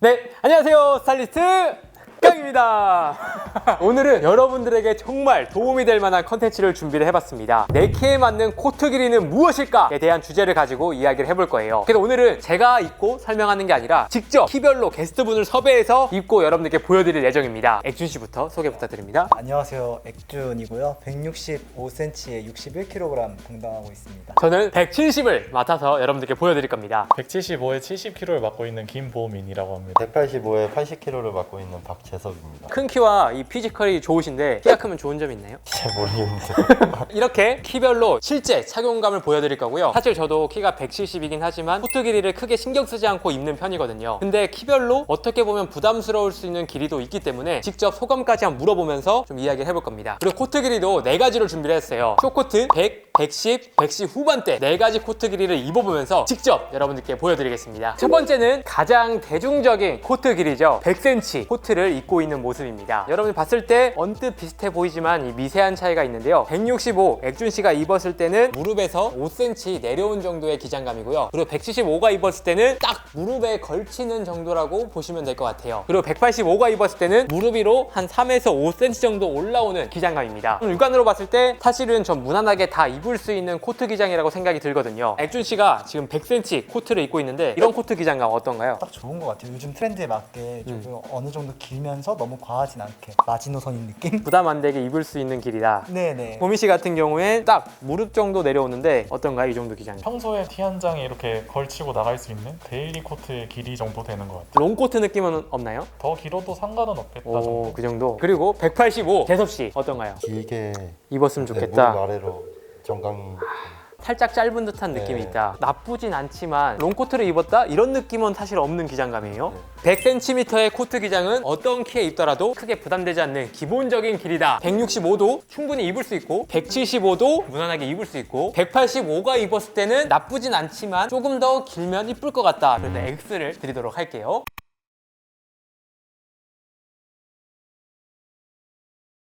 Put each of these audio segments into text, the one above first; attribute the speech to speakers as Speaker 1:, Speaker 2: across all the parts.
Speaker 1: 네, 안녕하세요. 스타일리스트 깡입니다. 오늘은 여러분들에게 정말 도움이 될 만한 컨텐츠를 준비를 해봤습니다. 내 키에 맞는 코트 길이는 무엇일까에 대한 주제를 가지고 이야기를 해볼 거예요. 그래서 오늘은 제가 입고 설명하는 게 아니라 직접 키별로 게스트분을 섭외해서 입고 여러분들께 보여드릴 예정입니다. 액준 씨부터 소개 부탁드립니다.
Speaker 2: 안녕하세요. 액준이고요. 165cm에 61kg 담당하고 있습니다.
Speaker 1: 저는 170을 맡아서 여러분들께 보여드릴 겁니다.
Speaker 3: 175에 70kg를 맡고 있는 김보민이라고 합니다.
Speaker 4: 185에 80kg를 맡고 있는 박재석입니다.
Speaker 1: 큰 키와 이 피지컬이 좋으신데 키가 크면 좋은 점이 있나요?
Speaker 4: 잘 모르겠는데.
Speaker 1: 이렇게 키별로 실제 착용감을 보여드릴 거고요. 사실 저도 키가 170이긴 하지만 코트 길이를 크게 신경 쓰지 않고 입는 편이거든요. 근데 키별로 어떻게 보면 부담스러울 수 있는 길이도 있기 때문에 직접 소감까지 한번 물어보면서 좀 이야기를 해볼 겁니다. 그리고 코트 길이도 4가지로 준비를 했어요. 쇼코트 100, 110, 110 후반대 4가지 코트 길이를 입어보면서 직접 여러분들께 보여드리겠습니다. 첫 번째는 가장 대중적인 코트 길이죠. 100cm 코트를 입고 있는 모습입니다. 여러분이 봤을 때 언뜻 비슷해 보이지만 이 미세한 차이가 있는데요. 165 액준 씨가 입었을 때는 무릎에서 5cm 내려온 정도의 기장감이고요. 그리고 175가 입었을 때는 딱 무릎에 걸치는 정도라고 보시면 될 것 같아요. 그리고 185가 입었을 때는 무릎 위로 한 3에서 5cm 정도 올라오는 기장감입니다. 육안으로 봤을 때 사실은 전 무난하게 다 입을 수 있는 코트 기장이라고 생각이 들거든요. 액준 씨가 지금 100cm 코트를 입고 있는데 이런 코트 기장감 어떤가요?
Speaker 2: 딱 좋은 것 같아요. 요즘 트렌드에 맞게 조금 어느 정도 길면서 너무 과하진 않게 마지노선인 느낌?
Speaker 1: 부담 안 되게 입을 수 있는 길이다.
Speaker 2: 네네.
Speaker 1: 보미 씨 같은 경우엔 딱 무릎 정도 내려오는데 어떤가요? 이 정도 기장.
Speaker 3: 평소에 티 한 장에 이렇게 걸치고 나갈 수 있는 데일리 코트의 길이 정도 되는 것 같아요.
Speaker 1: 롱코트 느낌은 없나요?
Speaker 3: 더 길어도 상관은 없겠다
Speaker 1: 오,
Speaker 3: 정도.
Speaker 1: 그 정도. 그리고 185 재섭 씨 어떤가요?
Speaker 4: 길게
Speaker 1: 입었으면
Speaker 4: 네,
Speaker 1: 좋겠다.
Speaker 4: 무릎 아래로 정강이.
Speaker 1: 살짝 짧은 듯한 느낌이
Speaker 4: 네.
Speaker 1: 있다. 나쁘진 않지만 롱코트를 입었다? 이런 느낌은 사실 없는 기장감이에요. 100cm의 코트 기장은 어떤 키에 입더라도 크게 부담되지 않는 기본적인 길이다. 165도 충분히 입을 수 있고 175도 무난하게 입을 수 있고 185가 입었을 때는 나쁘진 않지만 조금 더 길면 이쁠 것 같다. 그래서 X를 드리도록 할게요.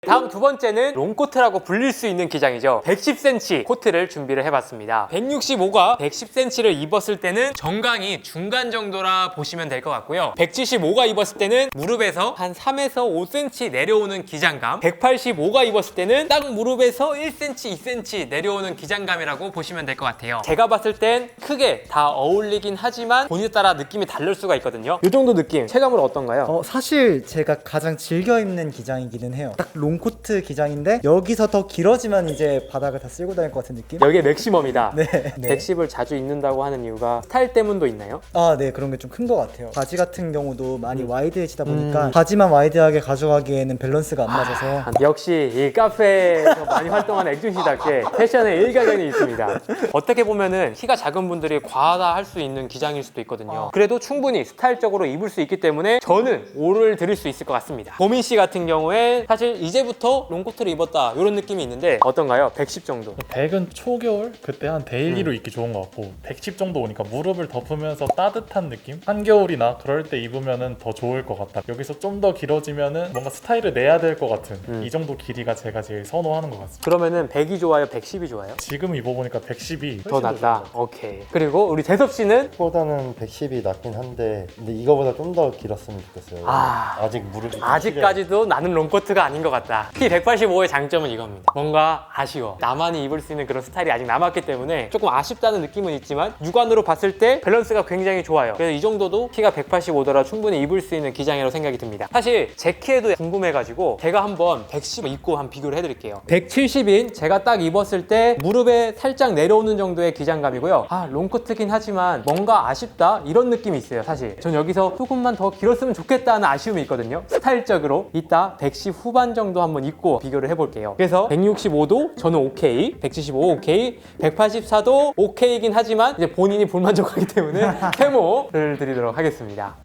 Speaker 1: 다음 두 번째는 롱코트라고 불릴 수 있는 기장이죠. 110cm 코트를 준비를 해봤습니다. 165가 110cm를 입었을 때는 정강이 중간 정도라 보시면 될 것 같고요. 175가 입었을 때는 무릎에서 한 3에서 5cm 내려오는 기장감, 185가 입었을 때는 딱 무릎에서 1cm, 2cm 내려오는 기장감이라고 보시면 될 것 같아요. 제가 봤을 땐 크게 다 어울리긴 하지만 본인에 따라 느낌이 다를 수가 있거든요. 이 정도 느낌, 체감으로 어떤가요?
Speaker 2: 사실 제가 가장 즐겨 입는 기장이기는 해요. 딱 롱코트 기장인데 여기서 더 길어지면 이제 바닥을 다 쓸고 다닐 것 같은 느낌?
Speaker 1: 여기에 맥시멈이다.
Speaker 2: 네.
Speaker 1: 110을 자주 입는다고 하는 이유가 스타일 때문도 있나요?
Speaker 2: 네, 그런 게 좀 큰 것 같아요. 바지 같은 경우도 많이 와이드해지다 보니까 바지만 와이드하게 가져가기에는 밸런스가 안 맞아서
Speaker 1: 역시 이 카페에서 많이 활동하는 액준 씨답게 패션에 일가견이 있습니다. 어떻게 보면은 키가 작은 분들이 과하다 할 수 있는 기장일 수도 있거든요. 그래도 충분히 스타일적으로 입을 수 있기 때문에 저는 5를 드릴 수 있을 것 같습니다. 보민 씨 같은 경우에 사실 이제부터 롱코트를 입었다 이런 느낌이 있는데 어떤가요? 110 정도.
Speaker 3: 100은 초겨울? 그때 한 데일리로 입기 좋은 것 같고 110 정도 오니까 무릎을 덮으면서 따뜻한 느낌? 한겨울이나 그럴 때 입으면 더 좋을 것 같다. 여기서 좀 더 길어지면 뭔가 스타일을 내야 될 것 같은 이 정도 길이가 제가 제일 선호하는 것 같습니다.
Speaker 1: 그러면은 100이 좋아요? 110이 좋아요?
Speaker 3: 지금 입어보니까 110이
Speaker 1: 더 낫다. 오케이. 그리고 우리 재섭 씨는
Speaker 4: 보다는 110이 낫긴 한데 근데 이거보다 좀 더 길었으면 좋겠어요. 아직 무릎이 좀
Speaker 1: 아직까지도 나는 롱코트가 아닌 것 같다. 키 185의 장점은 이겁니다. 뭔가 아쉬워. 나만이 입을 수 있는 그런 스타일이 아직 남았기 때문에 조금 아쉽다는 느낌은 있지만 육안으로 봤을 때 밸런스가 굉장히 좋아요. 그래서 이 정도도 키가 185더라 충분히 입을 수 있는 기장이라고 생각이 듭니다. 사실 제 키에도 궁금해가지고 제가 한번 110 입고 한번 비교를 해드릴게요. 170인 제가 딱 입었을 때 무릎에 살짝 내려오는 정도의 기장감이고요. 롱코트긴 하지만 뭔가 아쉽다 이런 느낌이 있어요. 사실 전 여기서 조금만 더 길었으면 좋겠다는 아쉬움이 있거든요. 스타일적으로 이따 110 후반 정도 한번 입고 비교를 해볼게요. 그래서 165도 저는 오케이, 175 오케이, 184도 오케이긴 하지만 이제 본인이 불만족하기 때문에 세모를 드리도록 하겠습니다.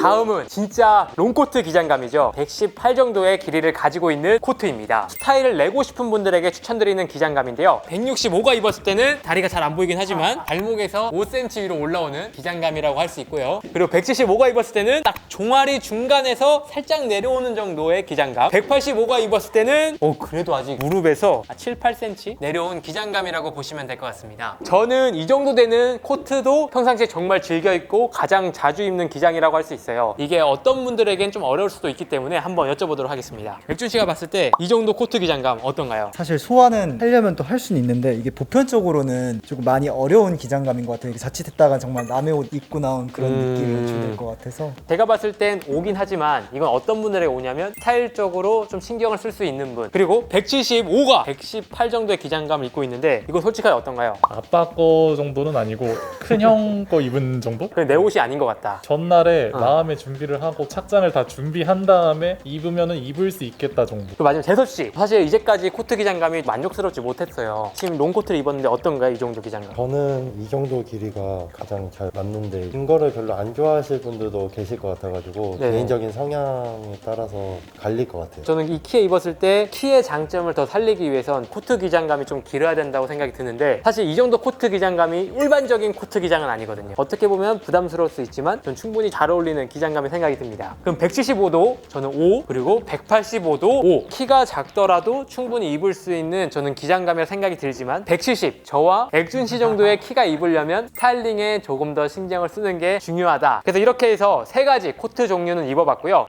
Speaker 1: 다음은 진짜 롱코트 기장감이죠. 118 정도의 길이를 가지고 있는 코트입니다. 스타일을 내고 싶은 분들에게 추천드리는 기장감인데요. 165가 입었을 때는 다리가 잘 안 보이긴 하지만 발목에서 5cm 위로 올라오는 기장감이라고 할 수 있고요. 그리고 175가 입었을 때는 딱 종아리 중간에서 살짝 내려오는 정도의 기장감. 185가 입었을 때는 그래도 아직 무릎에서 7, 8cm 내려온 기장감이라고 보시면 될 것 같습니다. 저는 이 정도 되는 코트도 평상시에 정말 즐겨 입고 가장 자주 입는 기장이라고 할 수 있어요. 이게 어떤 분들에겐 좀 어려울 수도 있기 때문에 한번 여쭤보도록 하겠습니다. 백준 씨가 봤을 때 이 정도 코트 기장감 어떤가요?
Speaker 2: 사실 소화는 하려면 또 할 수는 있는데 이게 보편적으로는 조금 많이 어려운 기장감인 것 같아요. 이게 자칫했다가 정말 남의 옷 입고 나온 그런 느낌을 주게 될 것 같아서.
Speaker 1: 제가 봤을 땐 오긴 하지만 이건 어떤 분들에게 오냐면 스타일적으로 좀 신경을 쓸 수 있는 분, 그리고 175가 118 정도의 기장감을 입고 있는데 이거 솔직하게 어떤가요?
Speaker 3: 아빠 거 정도는 아니고 큰 형 거 입은 정도?
Speaker 1: 그냥 내 옷이 아닌 것 같다.
Speaker 3: 전날에 마음의 준비를 하고 착장을 다 준비한 다음에 입으면은 입을 수 있겠다 정도.
Speaker 1: 그 마지막 재섭 씨, 사실 이제까지 코트 기장감이 만족스럽지 못했어요. 지금 롱코트를 입었는데 어떤가요? 이 정도 기장감?
Speaker 4: 저는 이 정도 길이가 가장 잘 맞는데 긴 거를 별로 안 좋아하실 분들도 계실 것 같아가지고
Speaker 1: 네.
Speaker 4: 개인적인 성향에 따라서 갈릴 것 같아요.
Speaker 1: 저는 이 키에 입었을 때 키의 장점을 더 살리기 위해선 코트 기장감이 좀 길어야 된다고 생각이 드는데 사실 이 정도 코트 기장감이 일반적인 코트 기장은 아니거든요. 어떻게 보면 부담스러울 수 있지만 전 충분히 잘 어울리는 기장감이 생각이 듭니다. 그럼 175도 저는 5, 그리고 185도 5. 키가 작더라도 충분히 입을 수 있는 저는 기장감이라 생각이 들지만 170, 저와 백준 씨 정도의 키가 입으려면 스타일링에 조금 더 신경을 쓰는 게 중요하다. 그래서 이렇게 해서 3가지 코트 종류는 입어봤고요.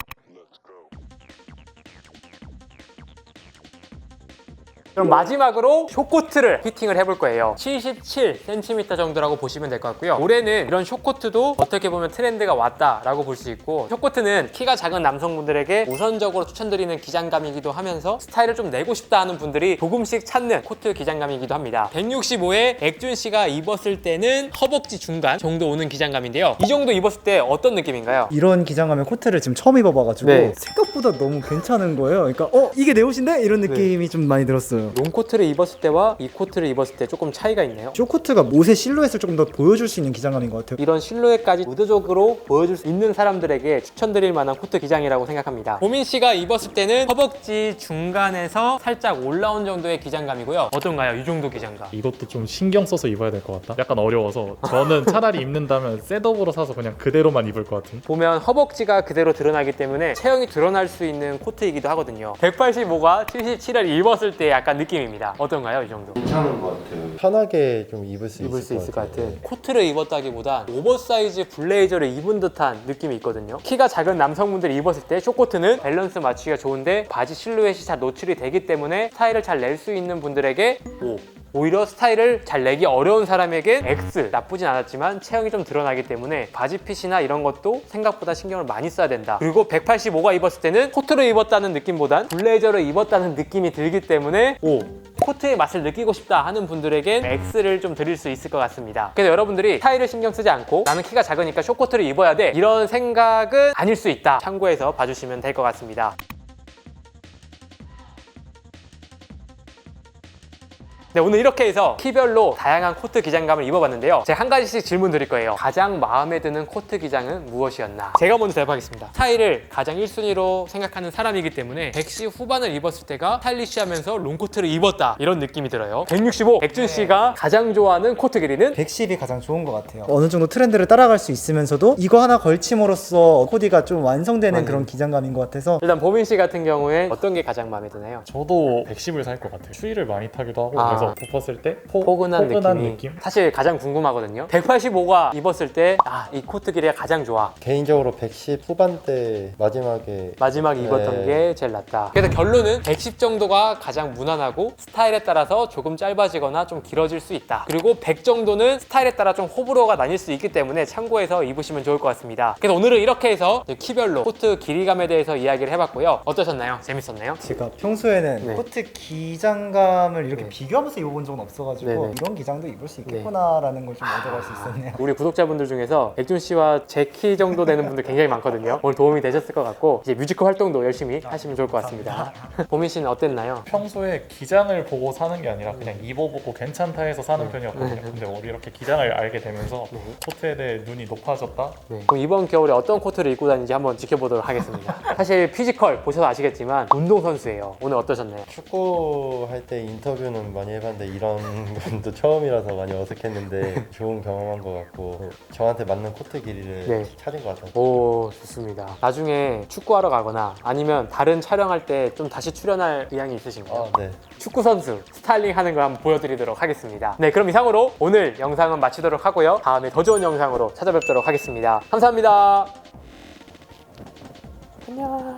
Speaker 1: 그럼 마지막으로 숏코트를 피팅을 해볼 거예요. 77cm 정도라고 보시면 될 것 같고요. 올해는 이런 숏코트도 어떻게 보면 트렌드가 왔다라고 볼 수 있고, 숏코트는 키가 작은 남성분들에게 우선적으로 추천드리는 기장감이기도 하면서 스타일을 좀 내고 싶다 하는 분들이 조금씩 찾는 코트 기장감이기도 합니다. 165에 백준 씨가 입었을 때는 허벅지 중간 정도 오는 기장감인데요. 이 정도 입었을 때 어떤 느낌인가요?
Speaker 2: 이런 기장감의 코트를 지금 처음 입어봐가지고
Speaker 1: 네.
Speaker 2: 생각보다 너무 괜찮은 거예요. 그러니까 이게 내 옷인데? 이런 느낌이 좀 많이 들었어요.
Speaker 1: 롱코트를 입었을 때와 이 코트를 입었을 때 조금 차이가 있나요?
Speaker 2: 쇼코트가 옷의 실루엣을 조금 더 보여줄 수 있는 기장감인 것 같아요.
Speaker 1: 이런 실루엣까지 의도적으로 보여줄 수 있는 사람들에게 추천드릴 만한 코트 기장이라고 생각합니다. 보민 씨가 입었을 때는 허벅지 중간에서 살짝 올라온 정도의 기장감이고요. 어떤가요? 이 정도 기장감.
Speaker 3: 이것도 좀 신경 써서 입어야 될 것 같다. 약간 어려워서 저는 차라리 입는다면 셋업으로 사서 그냥 그대로만 입을 것 같은.
Speaker 1: 보면 허벅지가 그대로 드러나기 때문에 체형이 드러날 수 있는 코트이기도 하거든요. 185가 77을 입었을 때 약간 느낌입니다. 어떤가요? 이 정도?
Speaker 4: 괜찮은 것 같아요. 편하게 좀 입을 수 있을 것 같아요.
Speaker 1: 코트를 입었다기보다 오버사이즈 블레이저를 입은 듯한 느낌이 있거든요. 키가 작은 남성분들이 입었을 때 숏코트는 밸런스 맞추기가 좋은데 바지 실루엣이 잘 노출이 되기 때문에 스타일을 잘 낼 수 있는 분들에게 5. 오히려 스타일을 잘 내기 어려운 사람에겐 X. 나쁘진 않았지만 체형이 좀 드러나기 때문에 바지 핏이나 이런 것도 생각보다 신경을 많이 써야 된다. 그리고 185가 입었을 때는 코트를 입었다는 느낌보단 블레이저를 입었다는 느낌이 들기 때문에 5. 코트의 맛을 느끼고 싶다 하는 분들에겐 X를 좀 드릴 수 있을 것 같습니다. 그래서 여러분들이 스타일을 신경 쓰지 않고 나는 키가 작으니까 숏코트를 입어야 돼 이런 생각은 아닐 수 있다. 참고해서 봐주시면 될 것 같습니다. 네, 오늘 이렇게 해서 키별로 다양한 코트 기장감을 입어봤는데요. 제가 한 가지씩 질문 드릴 거예요. 가장 마음에 드는 코트 기장은 무엇이었나? 제가 먼저 대답하겠습니다. 스타일을 가장 1순위로 생각하는 사람이기 때문에 110 후반을 입었을 때가 스타일리시하면서 롱코트를 입었다 이런 느낌이 들어요. 165 백준 씨가 가장 좋아하는 코트 길이는
Speaker 2: 110이 가장 좋은 것 같아요. 어느 정도 트렌드를 따라갈 수 있으면서도 이거 하나 걸침으로써 코디가 좀 완성되는 그런 기장감인 것 같아서.
Speaker 1: 일단 보민 씨 같은 경우에 어떤 게 가장 마음에 드나요?
Speaker 3: 저도 110을 살 것 같아요. 추위를 많이 타기도 하고 그래서 덮었을 때
Speaker 1: 포근한 느낌이
Speaker 3: 느낌?
Speaker 1: 사실 가장 궁금하거든요. 185가 입었을 때 이 코트 길이가 가장 좋아.
Speaker 4: 개인적으로 110 후반대 마지막에
Speaker 1: 입었던 게 제일 낫다. 그래서 결론은 110 정도가 가장 무난하고 스타일에 따라서 조금 짧아지거나 좀 길어질 수 있다. 그리고 100 정도는 스타일에 따라 좀 호불호가 나뉠 수 있기 때문에 참고해서 입으시면 좋을 것 같습니다. 그래서 오늘은 이렇게 해서 키별로 코트 길이감에 대해서 이야기를 해봤고요. 어떠셨나요? 재밌었나요?
Speaker 2: 제가 평소에는
Speaker 1: 네.
Speaker 2: 코트 기장감을 이렇게 비교하면서 살면서 입어본 적은 없어가지고
Speaker 1: 네네.
Speaker 2: 이런 기장도 입을 수 있겠구나라는 걸 좀 얻어갈 수 있었네요.
Speaker 1: 우리 구독자분들 중에서 백준 씨와 제 키 정도 되는 분들 굉장히 많거든요. 오늘 도움이 되셨을 것 같고 이제 뮤지컬 활동도 열심히 하시면 좋을 것 같습니다. 보민 씨는 어땠나요?
Speaker 3: 평소에 기장을 보고 사는 게 아니라 그냥 입어보고 괜찮다 해서 사는 편이었거든요. 근데 우리 이렇게 기장을 알게 되면서 코트에 대해 눈이 높아졌다?
Speaker 1: 네. 그럼 이번 겨울에 어떤 코트를 입고 다니는지 한번 지켜보도록 하겠습니다. 사실 피지컬 보셔서 아시겠지만 운동선수예요. 오늘 어떠셨나요?
Speaker 4: 축구 할 때 인터뷰는 많이 해봤는데 이런 건 또 처음이라서 많이 어색했는데 좋은 경험한 것 같고 저한테 맞는 코트 길이를
Speaker 1: 네.
Speaker 4: 찾은 것 같아요.
Speaker 1: 오, 좋습니다. 나중에 축구하러 가거나 아니면 다른 촬영할 때 좀 다시 출연할 의향이 있으신가요?
Speaker 4: 네.
Speaker 1: 축구 선수 스타일링 하는 거 한번 보여드리도록 하겠습니다. 네, 그럼 이상으로 오늘 영상은 마치도록 하고요. 다음에 더 좋은 영상으로 찾아뵙도록 하겠습니다. 감사합니다. 안녕.